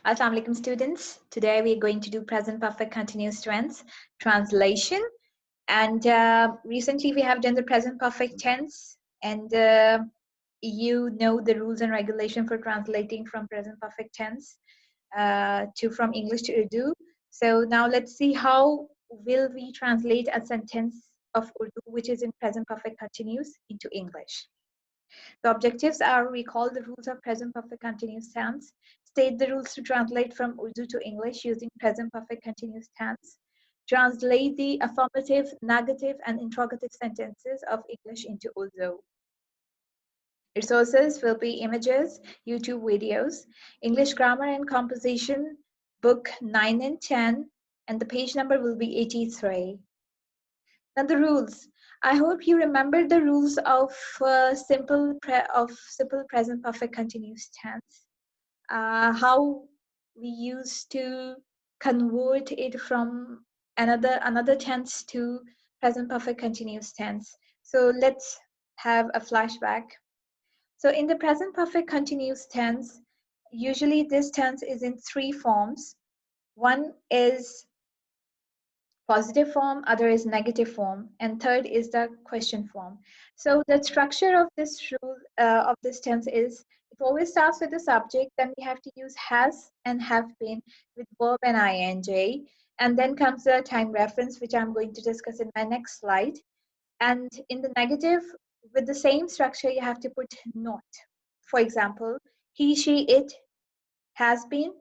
Assalamu alaikum students. Today we are going to do present perfect continuous tense translation. And recently we have done the present perfect tense, and you know the rules and regulation for translating from present perfect tense from English to Urdu. So now let's see how will we translate a sentence of Urdu which is in present perfect continuous into English. The objectives are: recall the rules of present perfect continuous tense, state the rules to translate from Urdu to English using present perfect continuous tense, translate the affirmative, negative, and interrogative sentences of English into Urdu. Resources will be images, YouTube videos, English grammar and composition, book 9 and 10, and the page number will be 83. Now the rules. I hope you remember the rules of simple present perfect continuous tense. How we used to convert it from another tense to present perfect continuous tense. So let's have a flashback. So in the present perfect continuous tense, usually this tense is in three forms. One is positive form, other is negative form, and third is the question form. So the structure of this rule of this tense is it always starts with the subject, then we have to use has and have been with verb and ing, and then comes the time reference, which I'm going to discuss in my next slide. And in the negative, with the same structure, you have to put not. For example, he, she, it has been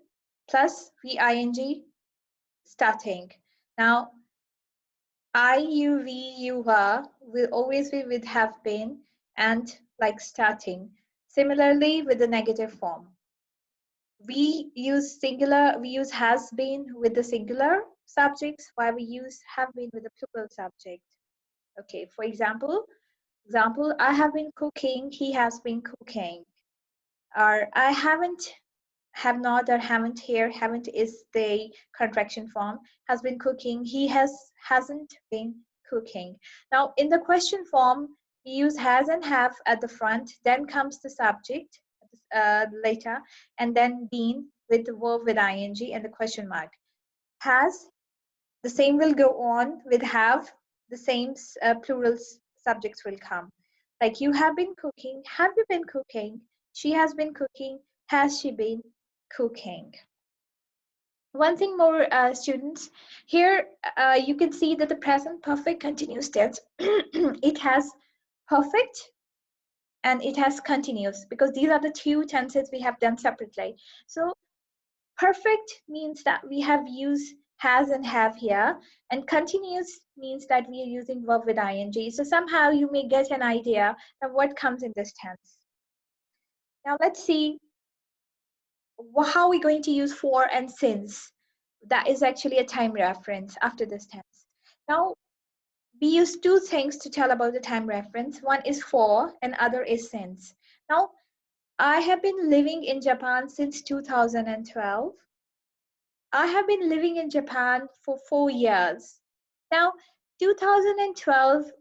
plus VING starting. Now, I, you, we, you, her will always be with have been and like starting. Similarly, with the negative form, we use has been with the singular subjects, while we use have been with the plural subject. Okay, for example, I have been cooking, he has been cooking. Or I haven't, have not, or haven't here. Haven't is the contraction form. Has been cooking, he hasn't been cooking. Now in the question form, we use has and have at the front, then comes the subject later, and then been with the verb with ing and the question mark. Has, the same will go on with have, the same plural subjects will come. Like you have been cooking, have you been cooking? She has been cooking, has she been cooking? One thing more, students, here you can see that the present perfect continuous tense, it has perfect and it has continuous, because these are the two tenses we have done separately. So perfect means that we have used has and have here, and continuous means that we are using verb with ing. So somehow you may get an idea of what comes in this tense. Now let's see how we're going to use for and since. That is actually a time reference after this tense. Now we use two things to tell about the time reference. One is for and other is since. Now I have been living in Japan since 2012. I have been living in Japan for 4 years. Now, 2012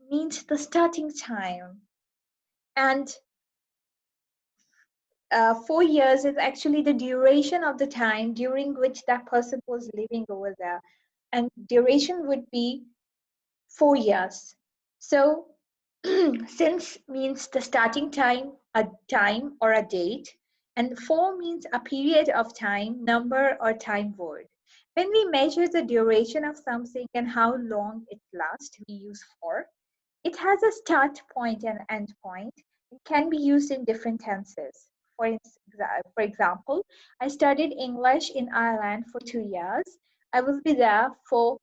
means the starting time. And 4 years is actually the duration of the time during which that person was living over there. And duration would be 4 years. So, since means the starting time, a time or a date. And for means a period of time, number or time word. When we measure the duration of something and how long it lasts, we use for. It has a start point and end point. It can be used in different tenses. For example, I studied English in Ireland for 2 years. I will be there for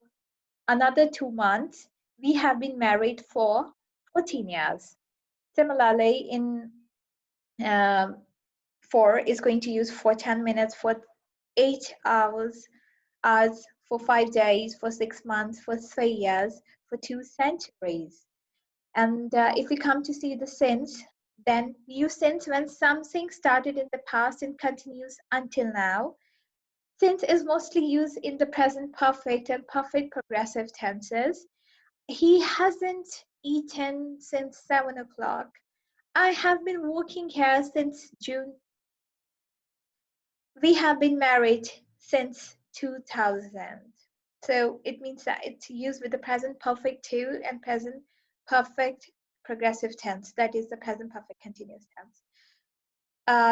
another 2 months. We have been married for 14 years. Similarly, in for is going to use for 10 minutes, for 8 hours, for 5 days, for 6 months, for 3 years, for 2 centuries. And if we come to see the since, then we use since when something started in the past and continues until now. Since is mostly used in the present perfect and perfect progressive tenses. He hasn't eaten since 7 o'clock. I have been working here since June We have been married since 2000. So it means that it's used with the present perfect too and present perfect progressive tense. That is the present perfect continuous tense.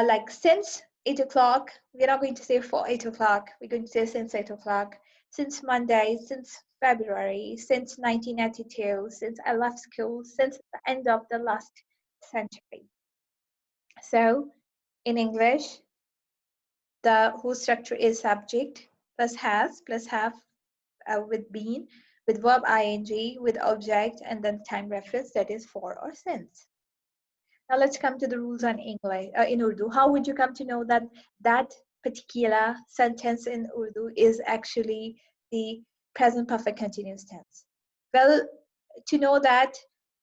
Like since 8 o'clock, we're not going to say for 8 o'clock. We're going to say since 8 o'clock. Since Monday, since February, since 1982, since I left school, since the end of the last century. So in English, the whose structure is subject plus has plus have with been with verb ing with object and then time reference that is for or since. Now let's come to the rules on English in Urdu. How would you come to know that that particular sentence in Urdu is actually the present perfect continuous tense? Well, to know that,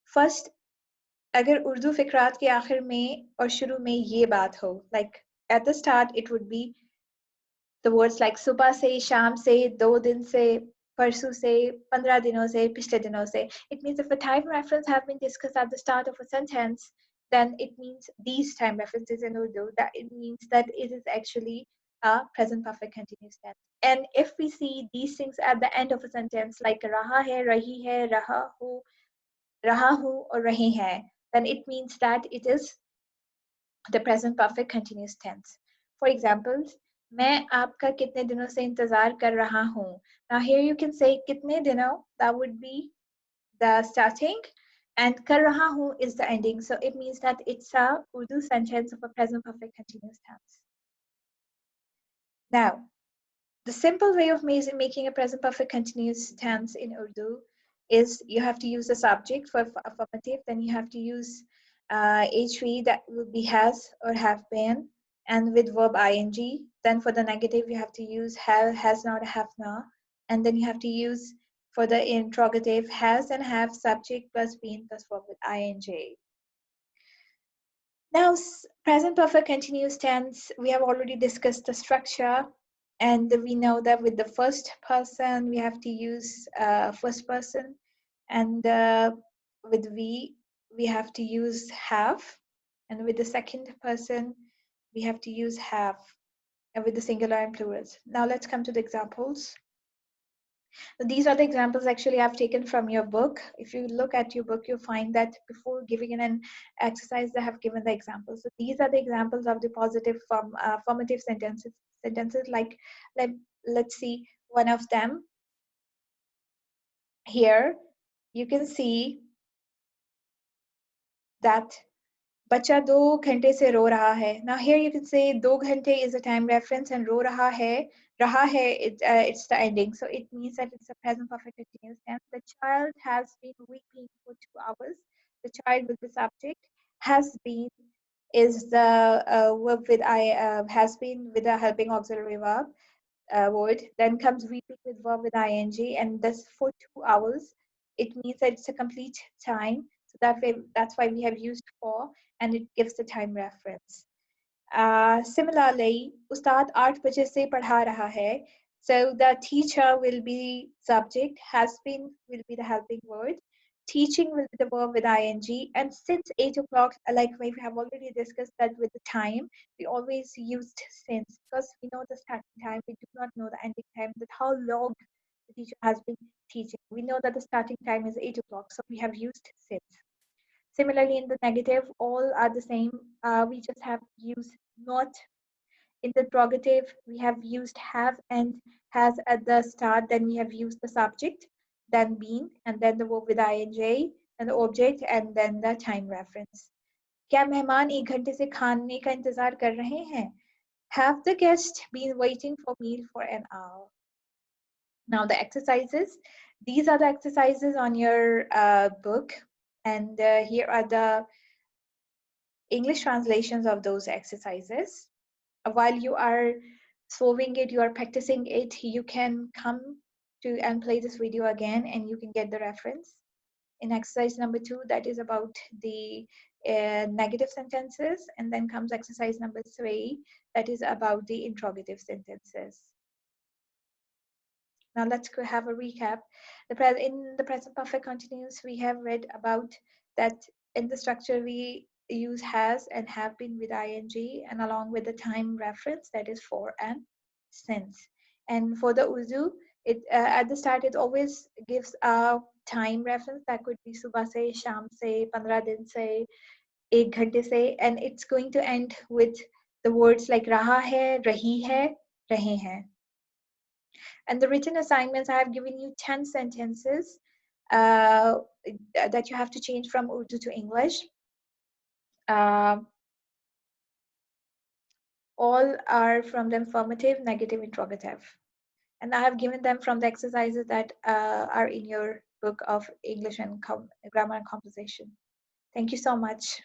first अगर उर्दू फिक्रात के आखिर में और शुरू में ये बात हो, like at the start it would be the words like सुबह से, शाम से, 2 दिन से, परसों से, 15 दिनों से, पिछले दिनों से. It means if a time reference have been discussed at the start of a sentence, then it means these time references in Urdu, that it means that it is actually a present perfect continuous tense. And if we see these things at the end of a sentence like रहा है, रही है, रहा हूँ or रही है, then it means that it is the present perfect continuous tense. For example, मैं आपका कितने दिनों से इंतजार कर रहा हूँ. Now here you can say कितने दिनों, that would be the starting, and कर रहा हूँ is the ending. So it means that it's a Urdu sentence of a present perfect continuous tense. Now, the simple way of making a present perfect continuous tense in Urdu is you have to use the subject for affirmative, then you have to use HV that will be has or have been, and with verb ing. Then for the negative, you have to use have, has not, have not, and then you have to use for the interrogative has and have subject plus been plus verb with ing. Now, present perfect continuous tense, we have already discussed the structure, and we know that with the first person, we have to use first person, and with we have to use have, and with the second person, we have to use have, and with the singular and plurals. Now, let's come to the examples. These are the examples actually I've taken from your book. If you look at your book, you'll find that before giving an exercise, they have given the examples. So these are the examples of the positive formative sentences. Sentences like, let's see one of them. Here, you can see that बच्चा 2 घंटे से रो रहा है. Now here you can say 2 घंटे is a time reference and रो रहा है it's the ending. So it means that it's a present perfect continuous tense. The child has been weeping for 2 hours. The child with the subject. Has been is the verb with has been with a helping auxiliary verb word. Then comes weeping with verb with ing, and this for 2 hours. It means that it's a complete time. So that's why we have used for, and it gives the time reference. Similarly, Ustad 8 baje se padha raha hai. So the teacher will be subject, has been will be the helping word, teaching will be the verb with ing, and since 8 o'clock, like we have already discussed that with the time, we always used since because we know the starting time, we do not know the ending time, that how long the teacher has been teaching. We know that the starting time is 8 o'clock, so we have used since. Similarly, in the negative, all are the same. We just have used not. In the interrogative, we have used have and has at the start, then we have used the subject, then been, and then the verb with ing, and the object, and then the time reference. क्या मेहमान 1 घंटे से खाने का इंतजार कर रहे हैं? Have the guests been waiting for meal for an hour? Now the exercises. These are the exercises on your book, and here are the English translations of those exercises. While you are solving it, you are practicing it, you can come to and play this video again and you can get the reference. In exercise number 2, that is about the negative sentences, and then comes exercise number 3, that is about the interrogative sentences. Now let's go have a recap. In the present perfect continuous, we have read about that in the structure we use has and have been with ing, and along with the time reference, that is for and since. And for the Urdu, it at the start it always gives a time reference that could be subah se, sham se, 15 din se, ek ghante se, and it's going to end with the words like raha hai, rahi hai, rahe hain. And the written assignments, I have given you 10 sentences that you have to change from Urdu to English. All are from the affirmative, negative, interrogative. And I have given them from the exercises that are in your book of English and grammar and composition. Thank you so much.